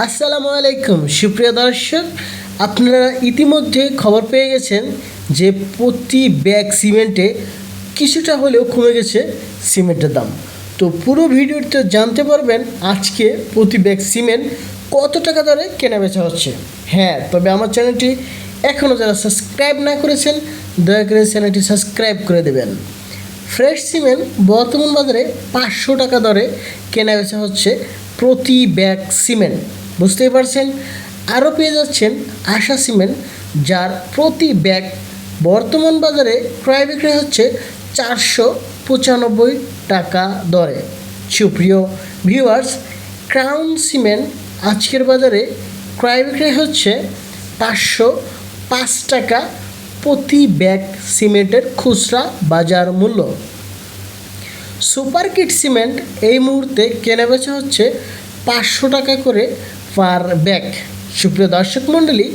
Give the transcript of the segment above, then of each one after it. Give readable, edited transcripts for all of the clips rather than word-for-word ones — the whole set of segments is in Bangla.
আসসালামু আলাইকুম সুপ্রিয় দর্শক, আপনারা ইতিমধ্যে খবর পেয়ে গেছেন যে প্রতি ব্যাগ সিমেন্টে কিছুটা হলেও কমে গেছে সিমেন্টের দাম। তো পুরো ভিডিওতে জানতে পারবেন আজকে প্রতি ব্যাগ সিমেন্ট কত টাকা দরে কেনা বেচা হচ্ছে। হ্যাঁ, তবে আমার চ্যানেলটি এখনও যারা সাবস্ক্রাইব না করেছেন দয়া করে চ্যানেলটি সাবস্ক্রাইব করে দেবেন। ফ্রেশ সিমেন্ট বর্তমান বাজারে 500 টাকা দরে কেনা বেচা হচ্ছে প্রতি ব্যাগ সিমেন্ট, বুঝতেই পারছেন। আরও পেয়ে যাচ্ছেন আশা সিমেন্ট, যার প্রতি ব্যাগ বর্তমান বাজারে ক্রয় বিক্রয় হচ্ছে 495 টাকা দরে। সুপ্রিয় ভিউয়ার্স, ক্রাউন সিমেন্ট আজকের বাজারে ক্রয় বিক্রয় হচ্ছে 505 টাকা প্রতি ব্যাগ সিমেন্টের খুচরা বাজার মূল্য। সুপার কিট সিমেন্ট এই মুহূর্তে কেনাবেচা হচ্ছে 500 টাকা করে পার ব্যাগ। সুপ্রিয় দর্শক মণ্ডলী,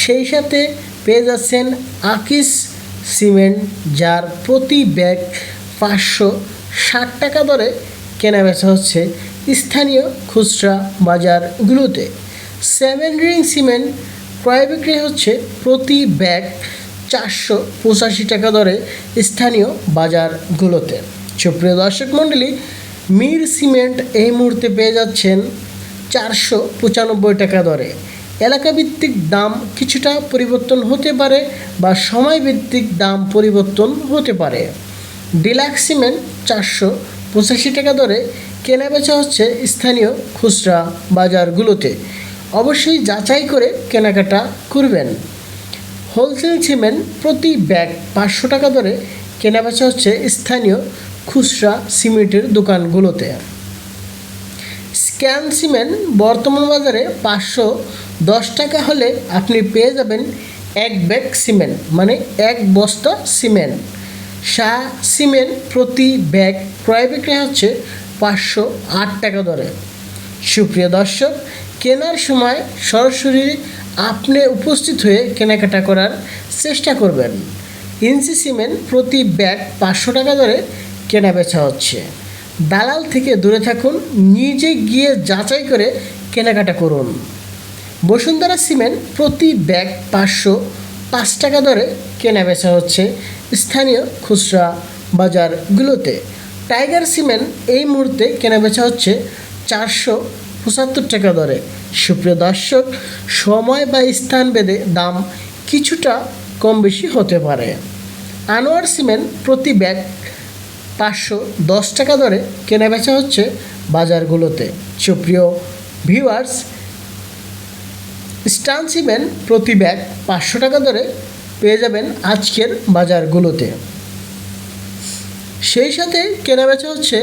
সেই সাথে পেয়ে যাচ্ছেন আকিস সিমেন্ট, যার প্রতি ব্যাগ 560 টাকা দরে কেনাবেচা হচ্ছে স্থানীয় খুচরা বাজারগুলোতে। 7 রিং সিমেন্ট ক্রয় বিক্রি হচ্ছে প্রতি ব্যাগ 485 টাকা দরে স্থানীয় বাজারগুলোতে। সুপ্রিয় দর্শক মণ্ডলী, মির সিমেন্ট এই মুহূর্তে পেয়ে যাচ্ছেন 495 টাকা দরে। এলাকাভিত্তিক দাম কিছুটা পরিবর্তন হতে পারে বা সময়ভিত্তিক দাম পরিবর্তন হতে পারে। ডিলাক্স সিমেন্ট 485 টাকা দরে কেনাবেচা হচ্ছে স্থানীয় খুচরা বাজারগুলোতে। অবশ্যই যাচাই করে কেনাকাটা করবেন। হোলসেল সিমেন্ট প্রতি ব্যাগ 500 টাকা দরে কেনাবেচা হচ্ছে স্থানীয় খুচরা সিমেন্টের দোকানগুলোতে। স্ক্যান সিমেন্ট বর্তমান বাজারে 510 টাকা হলে আপনি পেয়ে যাবেন এক ব্যাগ সিমেন্ট, মানে এক বস্তা সিমেন্ট। শাহ সিমেন্ট প্রতি ব্যাগ ক্রয় বিক্রয় হচ্ছে 508 টাকা দরে। সুপ্রিয় দর্শক, কেনার সময় সরাসরি আপনি উপস্থিত হয়ে কেনাকাটা করার চেষ্টা করবেন। ইঞ্চি সিমেন্ট প্রতি ব্যাগ 500 টাকা দরে কেনা বেচা হচ্ছে। দালাল থেকে দূরে থাকুন, নিজে গিয়ে যাচাই করে কেনাকাটা করুন। বসুন্ধরা সিমেন্ট প্রতি ব্যাগ 505 টাকা দরে কেনা বেচা হচ্ছে স্থানীয় খুচরা বাজারগুলোতে। টাইগার সিমেন্ট এই মুহূর্তে কেনা বেচা হচ্ছে 475 টাকা দরে। সুপ্রিয় দর্শক, সময় বা স্থান ভেদে দাম কিছুটা কম বেশি হতে পারে। আনোয়ার সিমেন্ট প্রতি ব্যাগ 510 টাকা দরে কেনাবেচা হচ্ছে বাজারগুলোতে। সুপ্রিয় ভিউয়ার্স, স্টান সিমেন্ট প্রতি ব্যাগ 500 টাকা দরে পেয়ে যাবেন আজকের বাজারগুলোতে। সেই সাথে কেনাবেচা হচ্ছে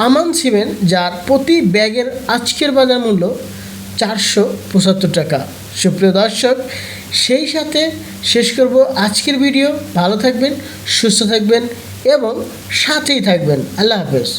আমান সিমেন্ট, যার প্রতি ব্যাগের আজকের বাজার মূল্য 475 টাকা। সুপ্রিয় দর্শক, সেই সাথে শেষ করব আজকের ভিডিও। ভালো থাকবেন, সুস্থ থাকবেন এবং সাথেই থাকবেন। আল্লাহ হাফেজ।